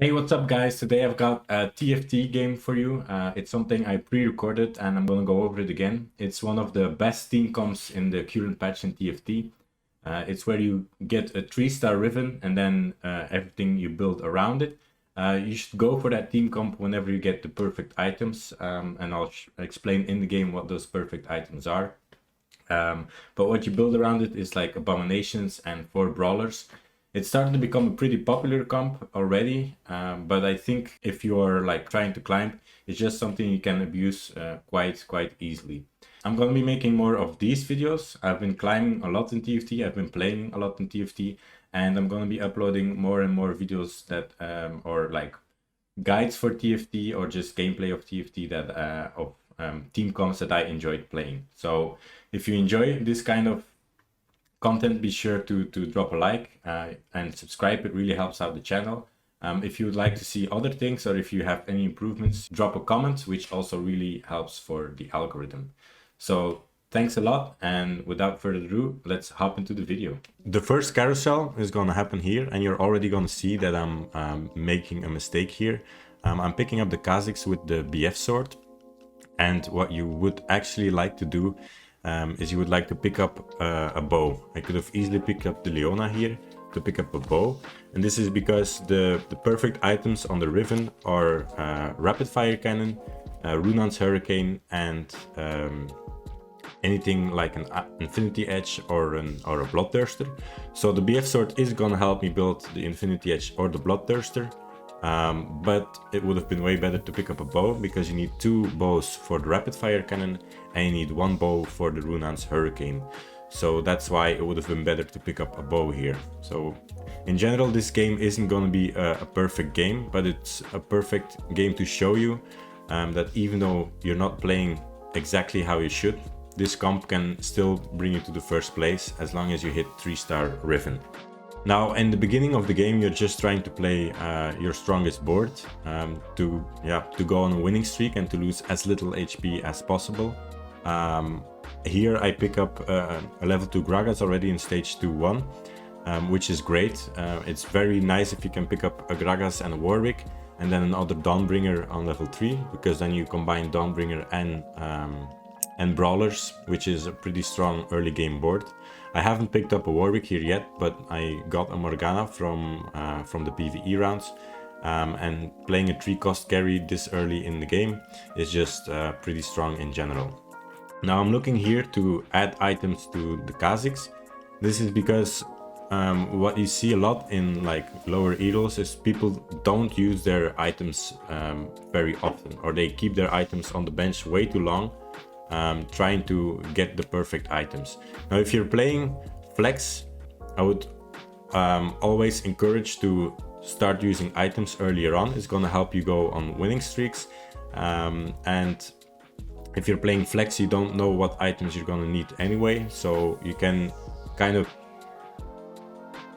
Hey, what's up, guys? Today I've got a TFT game for you. It's something I pre-recorded and I'm gonna go over it again. It's one of the best team comps in the current patch in TFT. It's where you get a 3-star Riven and then everything you build around it. You should go for that team comp whenever you get the perfect items, and I'll explain in the game what those perfect items are. But what you build around it is like abominations and 4 brawlers. It's starting to become a pretty popular comp already, but I think if you are like trying to climb, it's just something you can abuse quite easily. I'm gonna be making more of these videos. I've been climbing a lot in TFT, I've been playing a lot in TFT, and I'm gonna be uploading more and more videos that or like guides for TFT or just gameplay of TFT that of team comps that I enjoyed playing. So if you enjoy this kind of content, be sure to drop a like and subscribe. It really helps out the channel. If you would like to see other things or if you have any improvements, drop a comment, which also really helps for the algorithm. So thanks a lot, and without further ado, let's hop into the video. The first carousel is going to happen here, and you're already going to see that I'm making a mistake here. I'm picking up the Kha'Zix with the BF sword, and what you would actually like to do is you would like to pick up a bow. I could have easily picked up the Leona here to pick up a bow, and this is because the perfect items on the Riven are rapid fire cannon, Runan's Hurricane, and anything like an Infinity Edge or a Bloodthirster. So the BF sword is gonna help me build the Infinity Edge or the Bloodthirster. But it would have been way better to pick up a bow, because you need 2 bows for the rapid fire cannon and you need 1 bow for the Runan's Hurricane. So that's why it would have been better to pick up a bow here. So in general, this game isn't going to be a perfect game, but it's a perfect game to show you that even though you're not playing exactly how you should, this comp can still bring you to the first place as long as you hit 3-star Riven. Now, in the beginning of the game, you're just trying to play your strongest board to go on a winning streak and to lose as little HP as possible. Here I pick up a level 2 Gragas already in stage 2-1, which is great. It's very nice if you can pick up a Gragas and a Warwick, and then another Dawnbringer on level 3, because then you combine Dawnbringer and Brawlers, which is a pretty strong early game board. I haven't picked up a Warwick here yet, but I got a Morgana from the PvE rounds, and playing a 3-cost carry this early in the game is just pretty strong in general. Now I'm looking here to add items to the Kha'Zix. This is because what you see a lot in like lower heroes is people don't use their items very often, or they keep their items on the bench way too long, trying to get the perfect items. Now if you're playing flex, I would always encourage to start using items earlier on. It's gonna help you go on winning streaks, and if you're playing flex, you don't know what items you're gonna need anyway, so you can kind of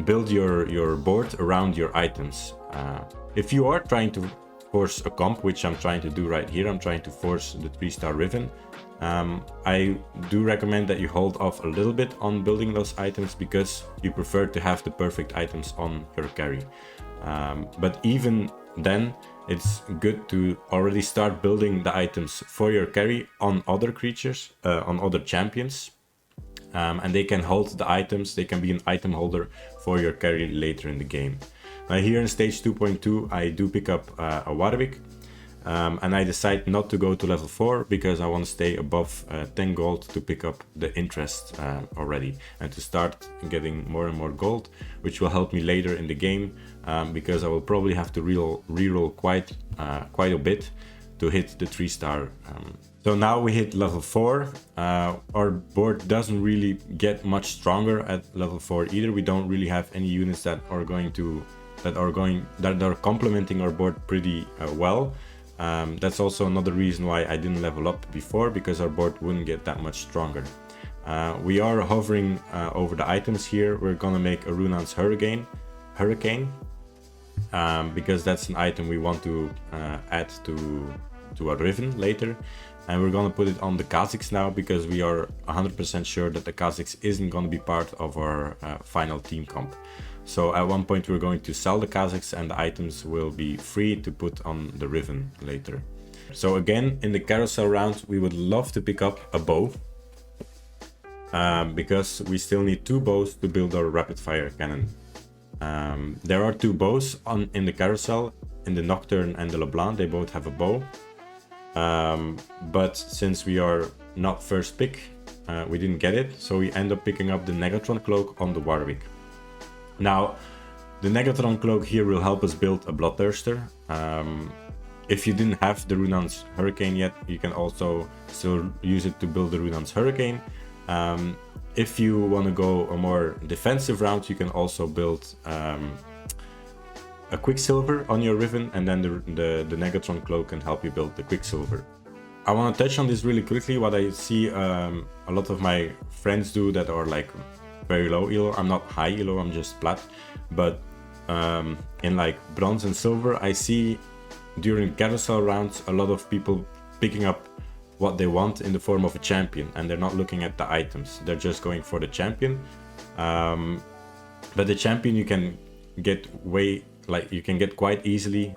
build your board around your items. If you are trying to force a comp, which I'm trying to do right here, I'm trying to force the 3-star Riven, I do recommend that you hold off a little bit on building those items, because you prefer to have the perfect items on your carry. But even then, it's good to already start building the items for your carry on other creatures, on other champions, and they can hold the items, they can be an item holder for your carry later in the game. Here in stage 2.2 I do pick up a Warwick, and I decide not to go to level 4 because I want to stay above 10 gold to pick up the interest already, and to start getting more and more gold, which will help me later in the game, because I will probably have to reroll quite a bit to hit the 3-star. So now we hit level 4. Our board doesn't really get much stronger at level 4 either. We don't really have any units that are complementing our board pretty well. That's also another reason why I didn't level up before, because our board wouldn't get that much stronger. We are hovering over the items here. We're gonna make a Runan's Hurricane, because that's an item we want to add to our Riven later. And we're gonna put it on the Kha'Zix now, because we are 100% sure that the Kha'Zix isn't gonna be part of our final team comp. So at one point we're going to sell the Kazakhs and the items will be free to put on the Riven later. So again, in the carousel round, we would love to pick up a bow. Because we still need 2 bows to build our rapid fire cannon. There are 2 bows in the carousel, in the Nocturne and the LeBlanc, they both have a bow. But since we are not first pick, we didn't get it, so we end up picking up the Negatron Cloak on the Warwick. Now, the Negatron Cloak here will help us build a Bloodthirster. If you didn't have the Runan's Hurricane yet, you can also still use it to build the Runan's Hurricane. If you want to go a more defensive route, you can also build a Quicksilver on your Riven, and then the Negatron Cloak can help you build the Quicksilver. I want to touch on this really quickly, what I see a lot of my friends do that are like very low elo. I'm not high elo, I'm just plat. But in like bronze and silver, I see during carousel rounds a lot of people picking up what they want in the form of a champion, and they're not looking at the items, they're just going for the champion. But the champion you can get you can get quite easily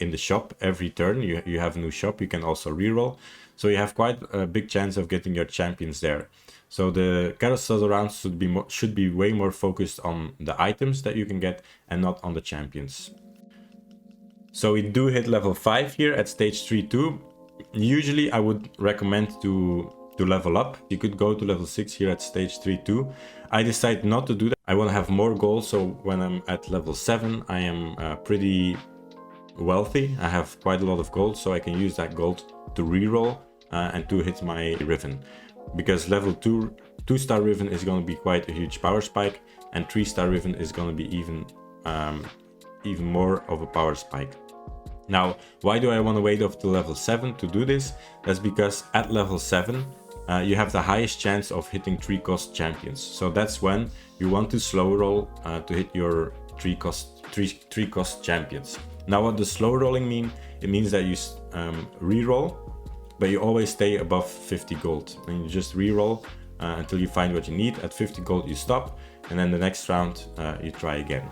in the shop every turn. You have a new shop, you can also reroll, so you have quite a big chance of getting your champions there. So the carousel rounds should be way more focused on the items that you can get and not on the champions. So we do hit level 5 here at stage 3-2. Usually I would recommend to level up. You could go to level 6 here at stage 3-2. I decided not to do that. I want to have more gold, so when I'm at level 7 I am pretty wealthy. I have quite a lot of gold, so I can use that gold to reroll and to hit my Riven. Because level 2-star Riven is going to be quite a huge power spike, and 3-star Riven is going to be even more of a power spike. Now, why do I want to wait up to level 7 to do this? That's because at level 7 you have the highest chance of hitting 3-cost champions. So that's when you want to slow roll to hit your 3-cost champions. Now what does slow rolling mean? It means that you reroll, but you always stay above 50 gold. And you just reroll until you find what you need. At 50 gold you stop, and then the next round you try again.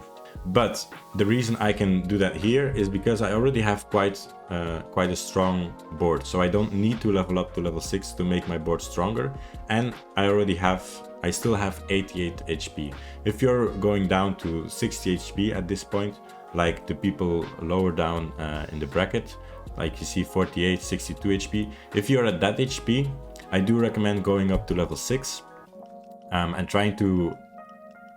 But the reason I can do that here is because I already have quite a strong board, so I don't need to level up to level 6 to make my board stronger, and I still have 88 HP. If you're going down to 60 HP at this point, like the people lower down in the bracket, like you see 48, 62 HP, if you're at that HP, I do recommend going up to level 6 and trying to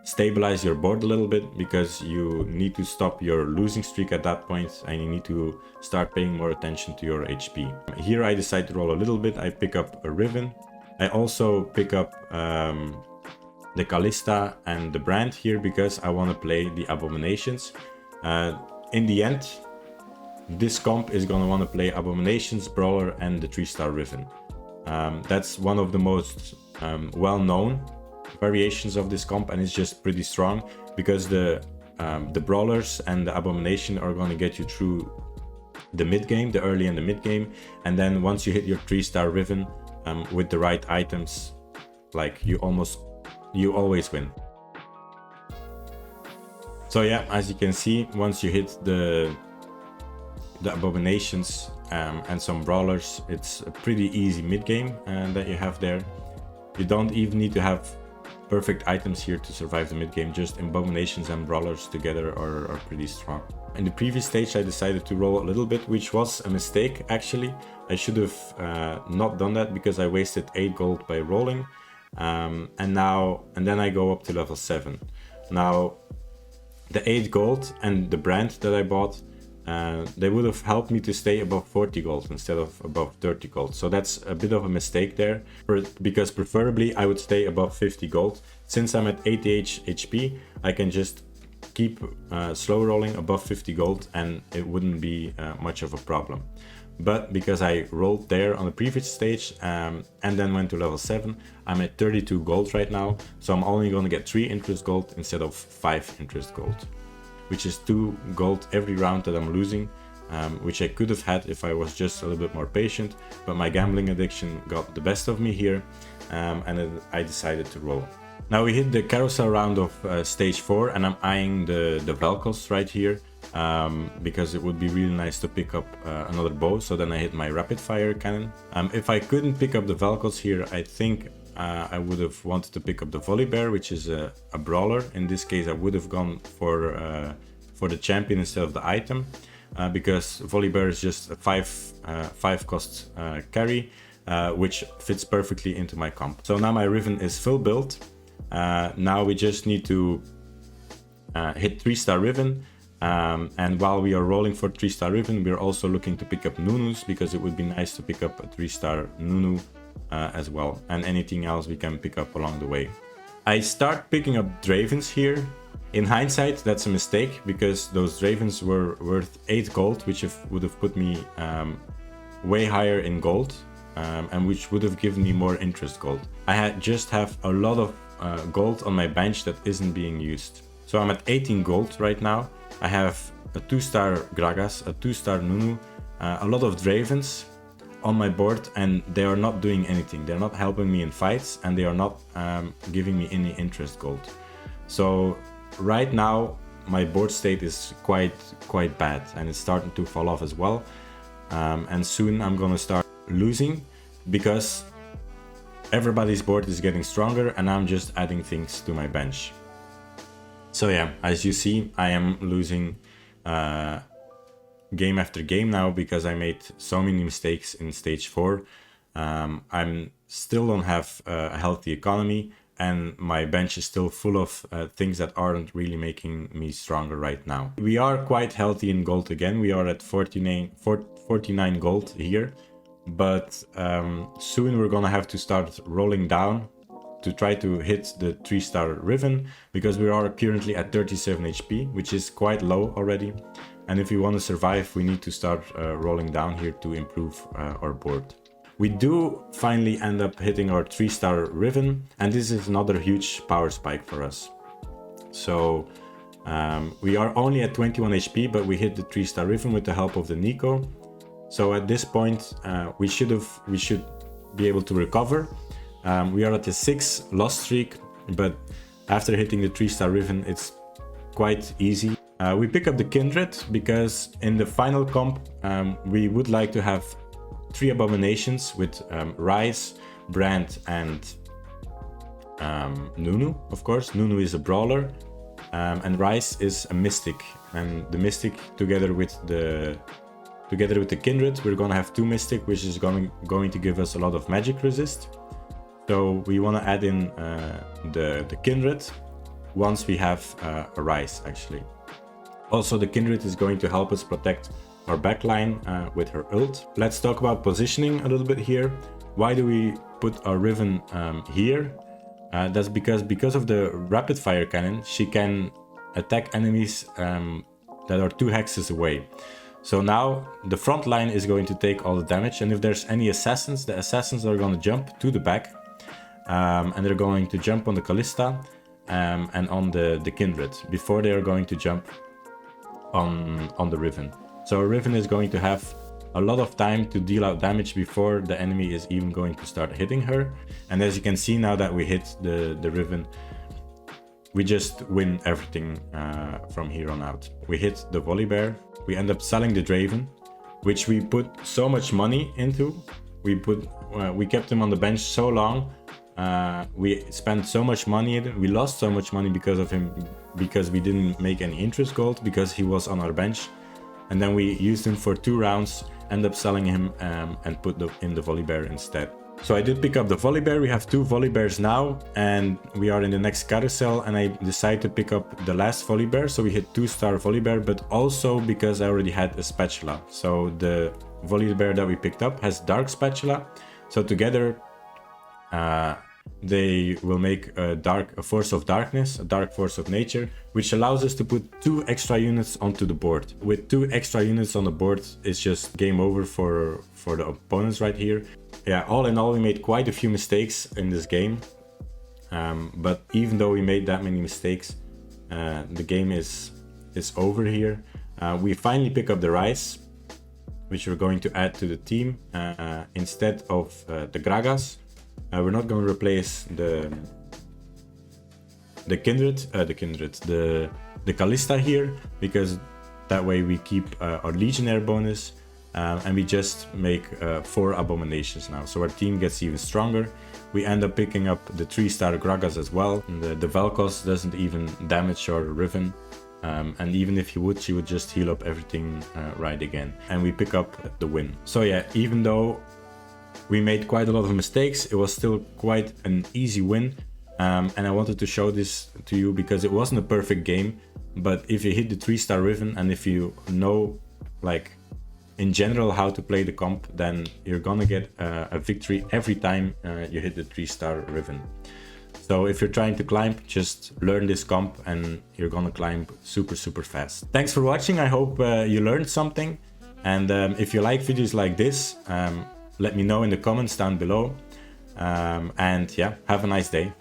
stabilize your board a little bit, because you need to stop your losing streak at that point and you need to start paying more attention to your HP. Here I decide to roll a little bit. I pick up a Riven. I also pick up the Kalista and the Brand here because I want to play the Abominations. In the end, this comp is going to want to play Abominations, Brawler and the 3-star Riven. That's one of the most well-known variations of this comp, and it's just pretty strong because the Brawlers and the Abomination are going to get you through the mid game, the early and the mid game, and then once you hit your 3-star Riven with the right items, like you always win. So yeah, as you can see, once you hit the Abominations and some Brawlers, it's a pretty easy mid game that you have there. You don't even need to have perfect items here to survive the mid game. Just Abominations and Brawlers together are pretty strong. In the previous stage I decided to roll a little bit, which was a mistake actually. I should have not done that because I wasted 8 gold by rolling, and then I go up to level 7. Now the 8 gold and the Brand that I bought, they would have helped me to stay above 40 gold instead of above 30 gold. So that's a bit of a mistake there, because preferably I would stay above 50 gold. Since I'm at 88 HP, I can just keep slow rolling above 50 gold and it wouldn't be much of a problem. But because I rolled there on the previous stage and then went to level 7, I'm at 32 gold right now. So I'm only going to get 3 interest gold instead of 5 interest gold, which is 2 gold every round that I'm losing, which I could have had if I was just a little bit more patient, but my gambling addiction got the best of me here, and I decided to roll. Now we hit the carousel round of stage 4, and I'm eyeing the Velkos right here, because it would be really nice to pick up another bow, so then I hit my rapid fire cannon. If I couldn't pick up the Velkos here, I think I would have wanted to pick up the Volibear, which is a brawler. In this case I would have gone for the champion instead of the item, because Volibear is just a 5 cost carry, which fits perfectly into my comp. So now my Riven is full built. Now we just need to hit 3-star Riven, and while we are rolling for 3-star Riven, we're also looking to pick up Nunus, because it would be nice to pick up a 3-star Nunu as well, and anything else we can pick up along the way. I start picking up Dravens here. In hindsight, that's a mistake, because those Dravens were worth 8 gold, which would have put me way higher in gold, and which would have given me more interest gold. I just have a lot of gold on my bench that isn't being used. So I'm at 18 gold right now. I have a 2-star Gragas, a 2-star Nunu, a lot of Dravens on my board, and they are not doing anything. They're not helping me in fights, and they are not giving me any interest gold. So right now my board state is quite bad, and it's starting to fall off as well. And soon I'm gonna start losing, because everybody's board is getting stronger and I'm just adding things to my bench. So yeah, as you see, I am losing game after game now, because I made so many mistakes in stage 4. I'm still don't have a healthy economy, and my bench is still full of things that aren't really making me stronger right now. We are quite healthy in gold again. We are at 49 gold here. But soon we're gonna have to start rolling down to try to hit the 3-star Riven, because we are currently at 37 HP, which is quite low already. And if we want to survive, we need to start rolling down here to improve our board. We do finally end up hitting our 3-star Riven, and this is another huge power spike for us. So we are only at 21 HP, but we hit the 3-star Riven with the help of the Nico. So at this point, we should be able to recover. We are at a 6 loss streak, but after hitting the 3-star Riven, it's quite easy. We pick up the Kindred, because in the final comp, we would like to have 3 abominations with Rise, Brand, and Nunu, of course. Nunu is a brawler, and Rise is a mystic, and the mystic together with the Kindred, we're gonna have 2 mystic, which is going to give us a lot of magic resist. So we want to add in the Kindred once we have a Rise, actually. Also, the Kindred is going to help us protect our backline with her ult. Let's talk about positioning a little bit here. Why do we put our Riven here? That's because of the rapid fire cannon. She can attack enemies that are 2 hexes away. So now the front line is going to take all the damage, and if there's any assassins, the assassins are going to jump to the back, and they're going to jump on the Callista and on the Kindred before they are going to jump on the Riven. So Riven is going to have a lot of time to deal out damage before the enemy is even going to start hitting her. And as you can see, now that we hit the Riven, we just win everything from here on out. We hit the Volibear. We end up selling the Draven, which we put so much money into. We kept him on the bench so long. We spent so much money. We lost so much money because of him, because we didn't make any interest gold, because he was on our bench. And then we used him for 2 rounds, end up selling him and put in the Volibear instead. So I did pick up the Volibear. We have 2 Volibears now, and we are in the next carousel, and I decided to pick up the last Volibear. So we hit 2-star Volibear, but also because I already had a spatula. So the Volibear that we picked up has Dark Spatula. So together they will make a Force of Darkness, a Dark Force of Nature, which allows us to put 2 extra units onto the board. With 2 extra units on the board, it's just game over for the opponents right here. Yeah, all in all, we made quite a few mistakes in this game. But even though we made that many mistakes, the game is over here. We finally pick up the Rise, which we're going to add to the team instead of the Gragas. We're not going to replace the the Callista here, because that way we keep our Legionnaire bonus, and we just make 4 Abominations now. So our team gets even stronger. We end up picking up the 3-star Gragas as well. The Vel'Koz doesn't even damage our Riven. And even if he would, she would just heal up everything right again. And we pick up the win. So yeah, even though we made quite a lot of mistakes, it was still quite an easy win. And I wanted to show this to you because it wasn't a perfect game. But if you hit the 3-star Riven, and if you know, like, in general how to play the comp, then you're gonna get a victory every time you hit the 3-star Riven. So if you're trying to climb, just learn this comp and you're gonna climb super fast. Thanks for watching. I hope you learned something. And if you like videos like this, let me know in the comments down below. And yeah, have a nice day.